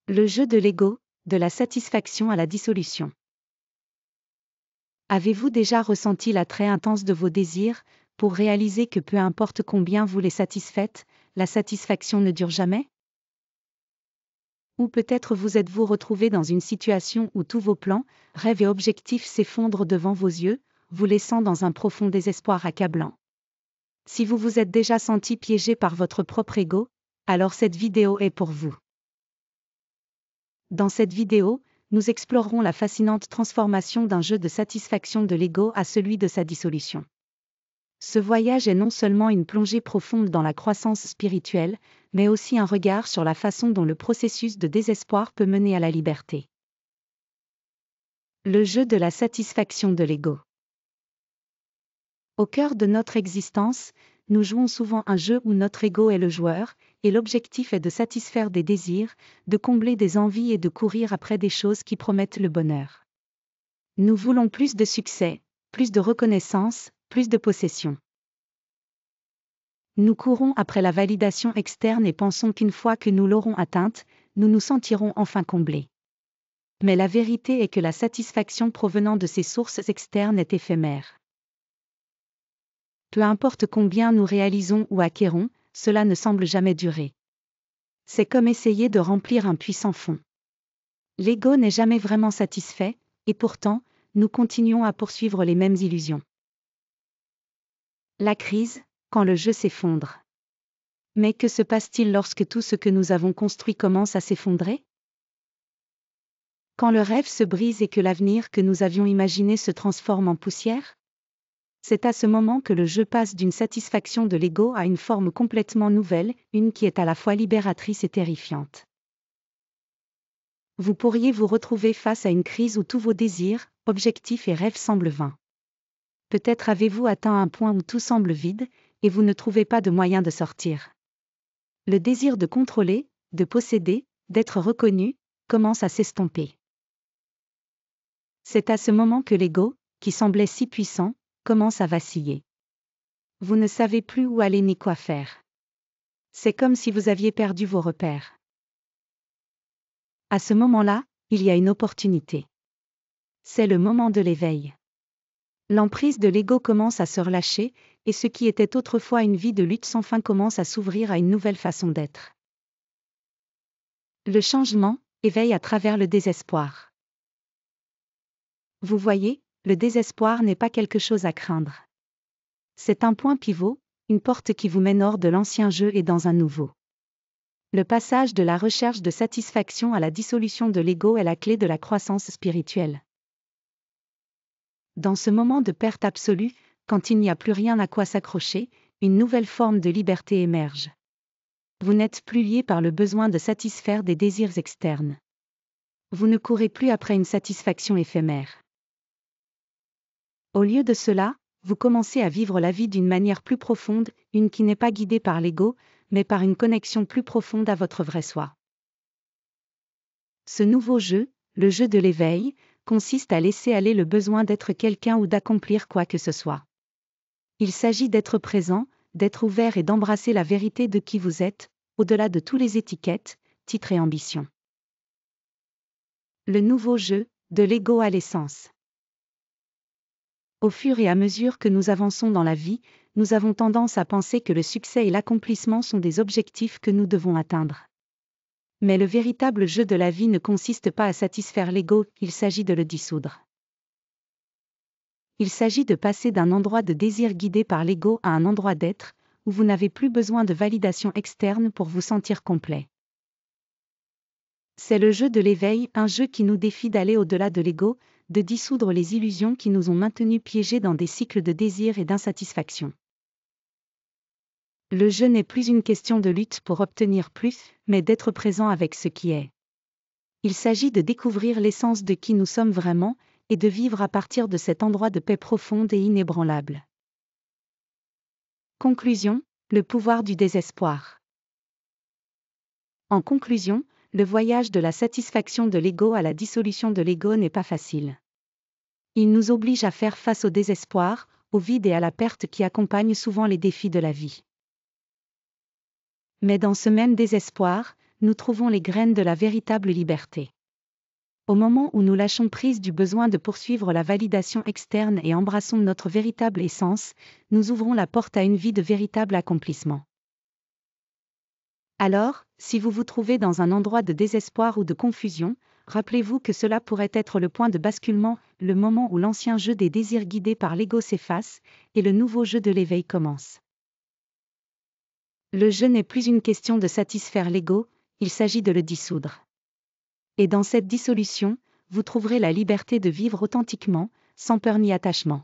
Le jeu de l'ego, de la satisfaction à la dissolution. Avez-vous déjà ressenti l'attrait intense de vos désirs, pour réaliser que peu importe combien vous les satisfaites, la satisfaction ne dure jamais? Ou peut-être vous êtes-vous retrouvé dans une situation où tous vos plans, rêves et objectifs s'effondrent devant vos yeux, vous laissant dans un profond désespoir accablant. Si vous vous êtes déjà senti piégé par votre propre ego, alors cette vidéo est pour vous. Dans cette vidéo, nous explorerons la fascinante transformation d'un jeu de satisfaction de l'ego à celui de sa dissolution. Ce voyage est non seulement une plongée profonde dans la croissance spirituelle, mais aussi un regard sur la façon dont le processus de désespoir peut mener à la liberté. Le jeu de la satisfaction de l'ego. Au cœur de notre existence, nous jouons souvent un jeu où notre ego est le joueur, et l'objectif est de satisfaire des désirs, de combler des envies et de courir après des choses qui promettent le bonheur. Nous voulons plus de succès, plus de reconnaissance, plus de possession. Nous courons après la validation externe et pensons qu'une fois que nous l'aurons atteinte, nous nous sentirons enfin comblés. Mais la vérité est que la satisfaction provenant de ces sources externes est éphémère. Peu importe combien nous réalisons ou acquérons, cela ne semble jamais durer. C'est comme essayer de remplir un puits sans fond. L'ego n'est jamais vraiment satisfait, et pourtant, nous continuons à poursuivre les mêmes illusions. La crise, quand le jeu s'effondre. Mais que se passe-t-il lorsque tout ce que nous avons construit commence à s'effondrer? Quand le rêve se brise et que l'avenir que nous avions imaginé se transforme en poussière? C'est à ce moment que le jeu passe d'une satisfaction de l'ego à une forme complètement nouvelle, une qui est à la fois libératrice et terrifiante. Vous pourriez vous retrouver face à une crise où tous vos désirs, objectifs et rêves semblent vains. Peut-être avez-vous atteint un point où tout semble vide, et vous ne trouvez pas de moyen de sortir. Le désir de contrôler, de posséder, d'être reconnu, commence à s'estomper. C'est à ce moment que l'ego, qui semblait si puissant, commence à vaciller. Vous ne savez plus où aller ni quoi faire. C'est comme si vous aviez perdu vos repères. À ce moment-là, il y a une opportunité. C'est le moment de l'éveil. L'emprise de l'ego commence à se relâcher, et ce qui était autrefois une vie de lutte sans fin commence à s'ouvrir à une nouvelle façon d'être. Le changement, éveille à travers le désespoir. Vous voyez, le désespoir n'est pas quelque chose à craindre. C'est un point pivot, une porte qui vous mène hors de l'ancien jeu et dans un nouveau. Le passage de la recherche de satisfaction à la dissolution de l'ego est la clé de la croissance spirituelle. Dans ce moment de perte absolue, quand il n'y a plus rien à quoi s'accrocher, une nouvelle forme de liberté émerge. Vous n'êtes plus lié par le besoin de satisfaire des désirs externes. Vous ne courez plus après une satisfaction éphémère. Au lieu de cela, vous commencez à vivre la vie d'une manière plus profonde, une qui n'est pas guidée par l'ego, mais par une connexion plus profonde à votre vrai soi. Ce nouveau jeu, le jeu de l'éveil, consiste à laisser aller le besoin d'être quelqu'un ou d'accomplir quoi que ce soit. Il s'agit d'être présent, d'être ouvert et d'embrasser la vérité de qui vous êtes, au-delà de tous les étiquettes, titres et ambitions. Le nouveau jeu, de l'ego à l'essence. Au fur et à mesure que nous avançons dans la vie, nous avons tendance à penser que le succès et l'accomplissement sont des objectifs que nous devons atteindre. Mais le véritable jeu de la vie ne consiste pas à satisfaire l'ego, il s'agit de le dissoudre. Il s'agit de passer d'un endroit de désir guidé par l'ego à un endroit d'être, où vous n'avez plus besoin de validation externe pour vous sentir complet. C'est le jeu de l'éveil, un jeu qui nous défie d'aller au-delà de l'ego, de dissoudre les illusions qui nous ont maintenus piégés dans des cycles de désir et d'insatisfaction. Le jeu n'est plus une question de lutte pour obtenir plus, mais d'être présent avec ce qui est. Il s'agit de découvrir l'essence de qui nous sommes vraiment, et de vivre à partir de cet endroit de paix profonde et inébranlable. Conclusion, le pouvoir du désespoir. En conclusion, le voyage de la satisfaction de l'ego à la dissolution de l'ego n'est pas facile. Il nous oblige à faire face au désespoir, au vide et à la perte qui accompagnent souvent les défis de la vie. Mais dans ce même désespoir, nous trouvons les graines de la véritable liberté. Au moment où nous lâchons prise du besoin de poursuivre la validation externe et embrassons notre véritable essence, nous ouvrons la porte à une vie de véritable accomplissement. Alors, si vous vous trouvez dans un endroit de désespoir ou de confusion, rappelez-vous que cela pourrait être le point de basculement, le moment où l'ancien jeu des désirs guidés par l'ego s'efface, et le nouveau jeu de l'éveil commence. Le jeu n'est plus une question de satisfaire l'ego, il s'agit de le dissoudre. Et dans cette dissolution, vous trouverez la liberté de vivre authentiquement, sans peur ni attachement.